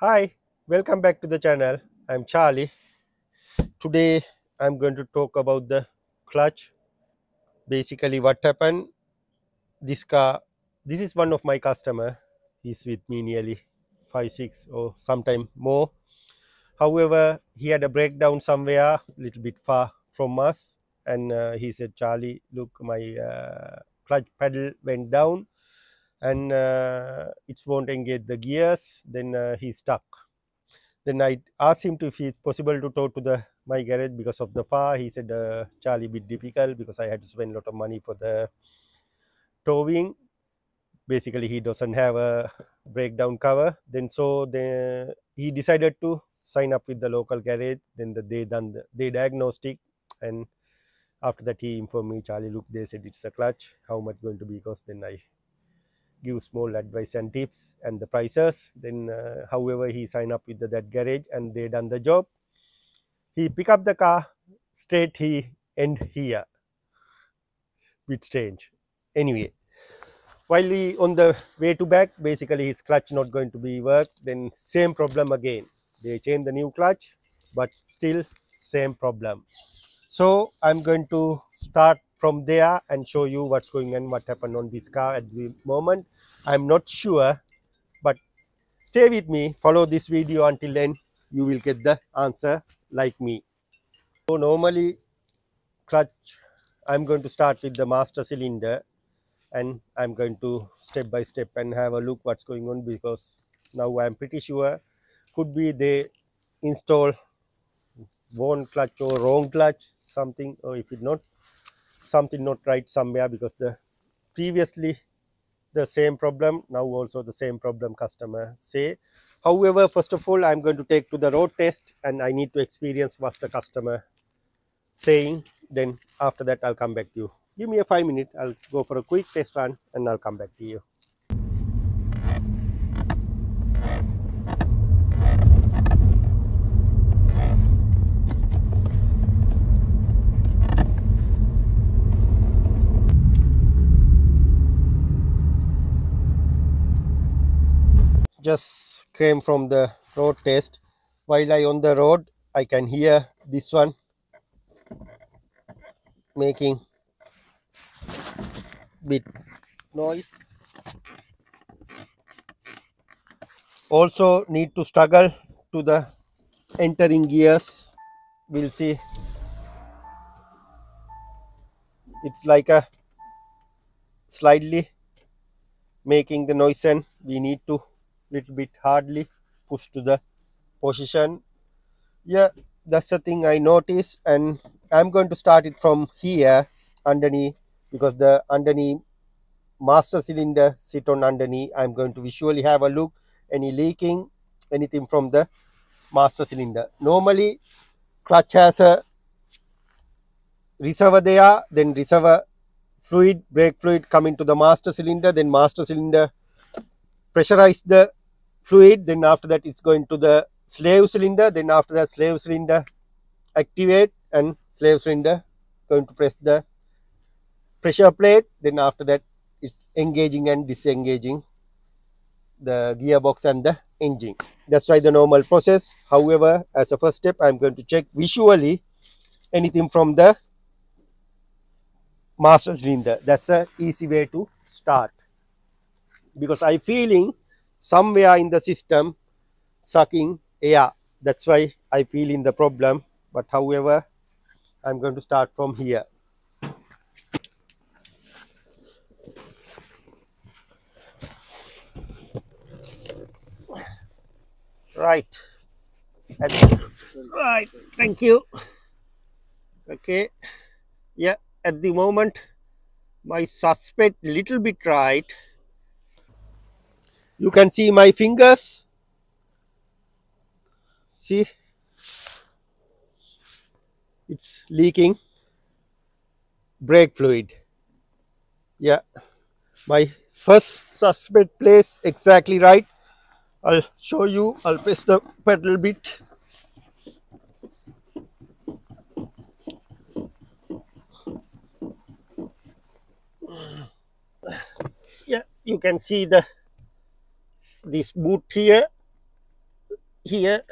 Hi, welcome back to the channel. I'm Charlie. Today I'm going to talk about the clutch. Basically, what happened? This car, this is one of my customer. He's with me nearly 5, 6, or sometime more. However, he had a breakdown somewhere, a little bit far from us, and he said, "Charlie, look, my clutch pedal went down, and it won't engage the gears." Then he's stuck. Then I asked him if it's possible to tow to the my garage because of the far. He said, Charlie, bit difficult because I had to spend a lot of money for the towing. Basically, he doesn't have a breakdown cover. He decided to sign up with the local garage. Then they done the diagnostic, and after that he informed me, Charlie, look, they said it's a clutch. How much going to be cost? Then I give small advice and tips and the prices. Then however he signed up with that garage and they done the job. He pick up the car straight, he end here. Bit strange. Anyway, while he on the way to back, basically his clutch not going to be work. Then same problem again. They change the new clutch, but still same problem. So I'm going to start from there and show you what's going on, what happened on this car at the moment. I'm not sure, but stay with me, follow this video until then. You will get the answer like me. So normally clutch, I'm going to start with the master cylinder, and I'm going to step by step and have a look what's going on, because now I'm pretty sure could be they install one clutch or wrong clutch something, or if it not something not right somewhere, because the previously the same problem, now also the same problem customer say. However, first of all, I'm going to take to the road test and I need to experience what the customer saying. Then after that I'll come back to you. Give me a 5 minutes, I'll go for a quick test run and I'll come back to you. Just came from the road test. While I on the road, I can hear this one making bit noise. Also need to struggle to the entering gears. We'll see. It's like a slightly making the noise, and we need to little bit hardly push to the position. Yeah, that's the thing I noticed, and I'm going to start it from here underneath, because the underneath master cylinder sit on underneath. I'm going to visually have a look any leaking anything from the master cylinder. Normally clutch has a reservoir there, then reservoir fluid, brake fluid come into the master cylinder, then master cylinder pressurize the fluid, then after that it's going to the slave cylinder, then after that slave cylinder activate and slave cylinder going to press the pressure plate, then after that it's engaging and disengaging the gearbox and the engine. That's why the normal process. However, as a first step, I'm going to check visually anything from the master cylinder. That's an easy way to start, because I feeling somewhere in the system sucking air. That's why I feel in the problem. But however, I'm going to start from here. Right. Right. Thank you. Okay. Yeah. At the moment, my suspect little bit right. You can see my fingers. See, it's leaking brake fluid. Yeah, my first suspect place exactly right. I'll show you. I'll press the pedal bit. Yeah, you can see the this boot here. here,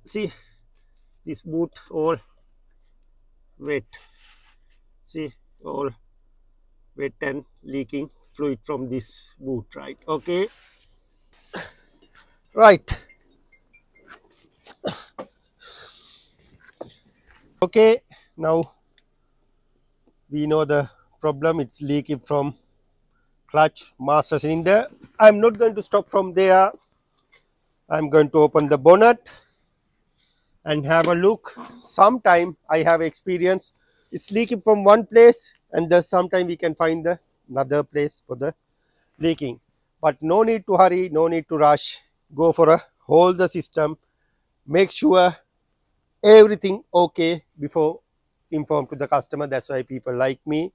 see this boot all wet, see all wet and leaking fluid from this boot, right? Okay, right. Okay, now we know the problem. It's leaking from clutch master cylinder. I'm not going to stop from there. I'm going to open the bonnet and have a look. Sometime I have experience, it's leaking from one place, and sometime we can find the another place for the leaking. But no need to hurry, no need to rush. Go for a whole the system. Make sure everything okay before inform to the customer. That's why people like me.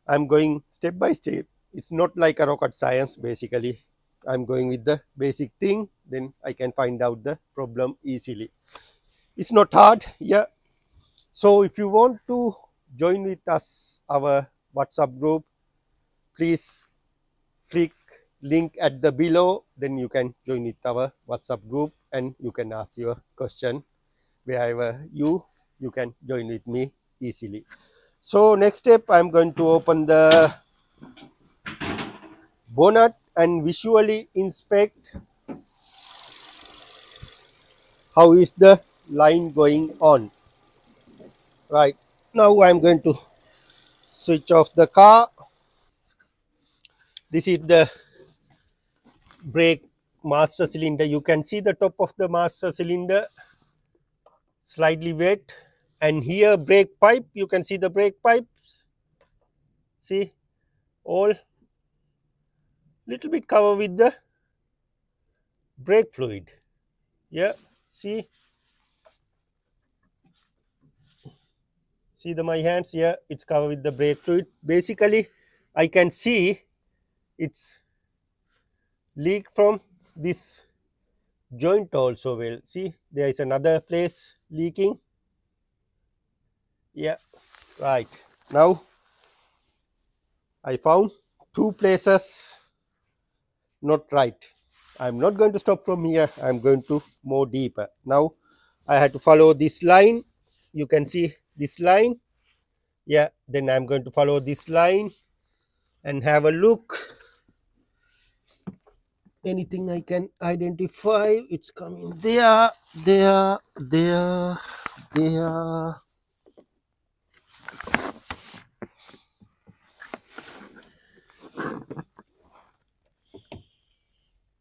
I'm going step by step. It's not like a rocket science. Basically, I'm going with the basic thing, then I can find out the problem easily. It's not hard. Yeah. So if you want to join with us our WhatsApp group, please click link at the below, then you can join with our WhatsApp group and you can ask your question wherever you can join with me easily. So next step, I'm going to open the bonnet and visually inspect how is the line going on. Right now I'm going to switch off the car. This is the brake master cylinder. You can see the top of the master cylinder slightly wet, and here brake pipe, you can see the brake pipes, see all little bit covered with the brake fluid. Yeah, see my hands here, it's covered with the brake fluid. Basically I can see it's leak from this joint also. Well, see there is another place leaking. Yeah, right. Now I found two places not right. I'm not going to stop from here. I'm going to more deeper. Now I had to follow this line. You can see this line. Yeah, then I'm going to follow this line and have a look. Anything I can identify, it's coming there, there, there, there.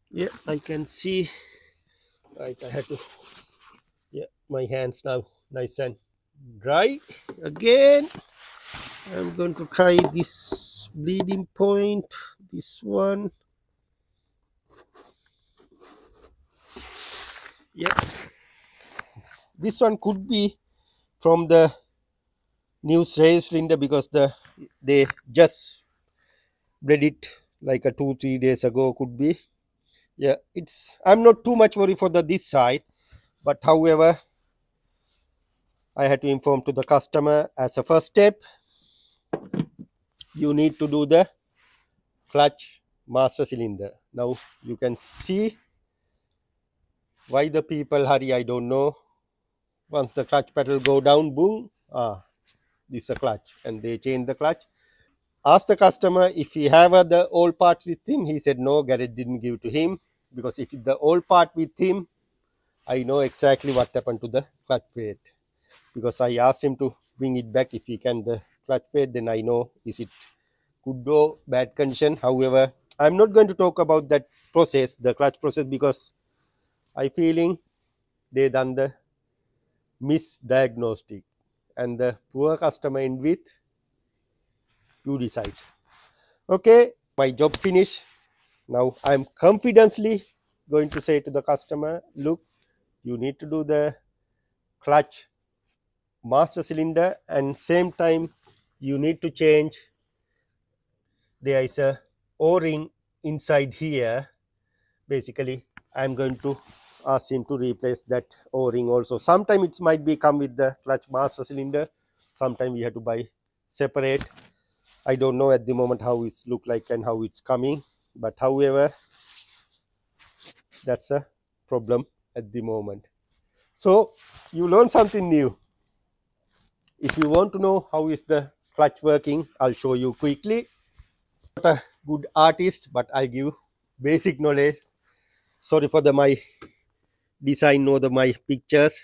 Yeah, I can see. Right, I had to, yeah, my hands now nice and dry. Again, I'm going to try this bleeding point, this one. Yeah, this one could be from the new race cylinder because they just bred it like a 2-3 days ago. Could be. Yeah, it's, I'm not too much worried for this side, but however I had to inform to the customer as a first step, you need to do the clutch master cylinder. Now you can see why the people hurry, I don't know. Once the clutch pedal go down, boom, this is a clutch, and they change the clutch. Ask the customer if he have the old part with him. He said no, garage didn't give to him, because if the old part with him, I know exactly what happened to the clutch plate, because I asked him to bring it back if he can the clutch plate, then I know is it good or bad condition. However, I'm not going to talk about that process, the clutch process, because I feeling they done the misdiagnostic and the poor customer end with you decide. Okay, my job finished. Now I'm confidently going to say to the customer, look, you need to do the clutch master cylinder, and same time you need to change, there is a o-ring inside here. Basically I'm going to ask him to replace that o-ring also. Sometime it might be come with the clutch master cylinder, sometime we have to buy separate. I don't know at the moment how it's look like and how it's coming, but however That's a problem at the moment. So you learn something new. If you want to know how is the clutch working, I'll show you quickly. Not a good artist, but I give basic knowledge. Sorry for the my design, no the my pictures.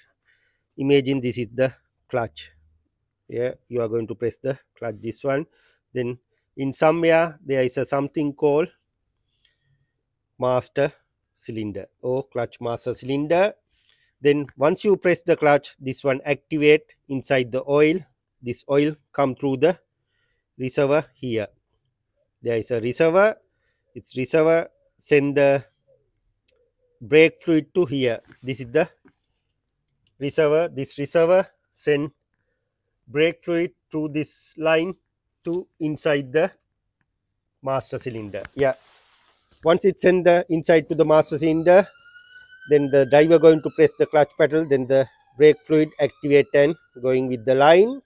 Imagine this is the clutch. Yeah, you are going to press the clutch, this one. Then in somewhere there is a something called master cylinder or clutch master cylinder. Then once you press the clutch, this one activate inside the oil. This oil come through the reservoir here. There is a reservoir. It's reservoir send the brake fluid to here. This is the reservoir. This reservoir send brake fluid through this line to inside the master cylinder. Yeah. Once it send the inside to the master cylinder, then the driver going to press the clutch pedal. Then the brake fluid activate and going with the line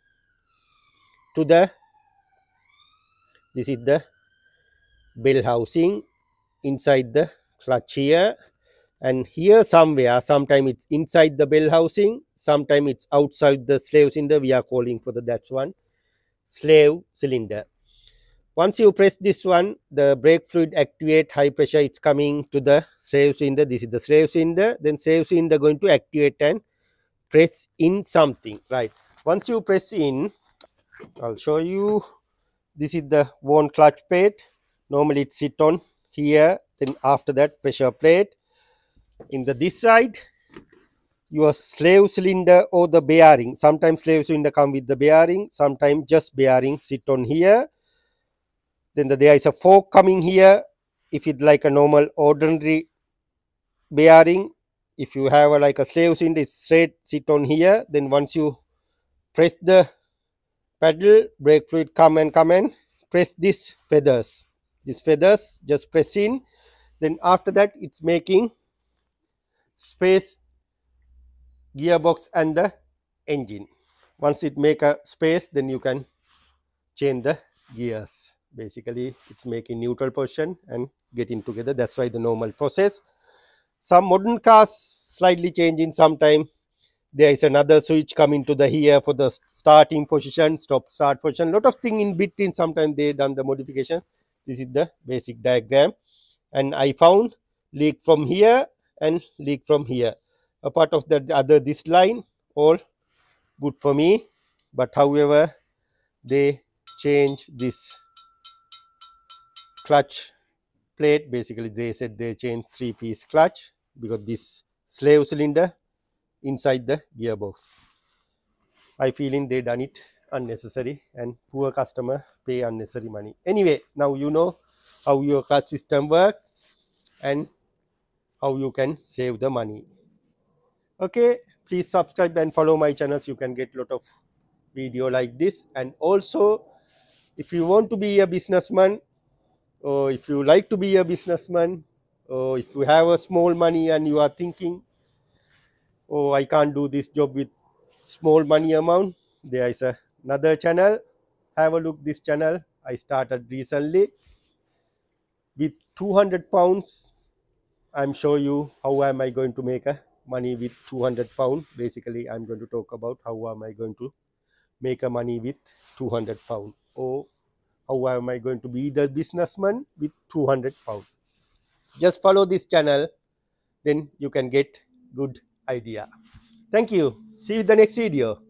to the. This is the bell housing inside the clutch here, and here somewhere, sometime it's inside the bell housing, sometime it's outside the slave cylinder. We are calling for the that's one slave cylinder. Once you press this one, the brake fluid activate, high pressure, it's coming to the slave cylinder. This is the slave cylinder. Then slave cylinder going to activate and press in something, right? Once you press in, I'll show you. This is the worn clutch plate. Normally it sit on here. Then after that, pressure plate. In the this side, your slave cylinder or the bearing. Sometimes slave cylinder come with the bearing. Sometimes just bearing sit on here. Then there is a fork coming here. If it's like a normal ordinary bearing, if you have like a slave cylinder, it's straight sit on here. Then once you press the pedal, brake fluid come and press this feathers. These feathers just press in. Then after that, it's making space gearbox and the engine. Once it make a space, then you can change the gears. Basically, it's making neutral position and getting together. That's why the normal process. Some modern cars slightly changing. Sometime there is another switch coming to the here for the starting position, stop start position. Lot of thing in between. Sometimes they done the modification. This is the basic diagram, and I found leak from here and leak from here. A part of the other this line, all good for me. But however, they change this clutch plate. Basically, they said they changed 3-piece clutch because this slave cylinder inside the gearbox. I feeling they done it unnecessary and poor customer pay unnecessary money. Anyway, now you know how your clutch system work and how you can save the money. Okay, please subscribe and follow my channels. You can get a lot of video like this. And also, if you want to be a businessman, or if you like to be a businessman, or if you have a small money and you are thinking, oh, I can't do this job with small money amount, there is another channel. Have a look this channel. I started recently with 200 pounds. I'm show you how am I going to make a money with 200 pounds. Basically, I'm going to talk about how am I going to make a money with 200 pounds, or how am I going to be the businessman with 200 pounds. Just follow this channel, then you can get good idea. Thank you. See you in the next video.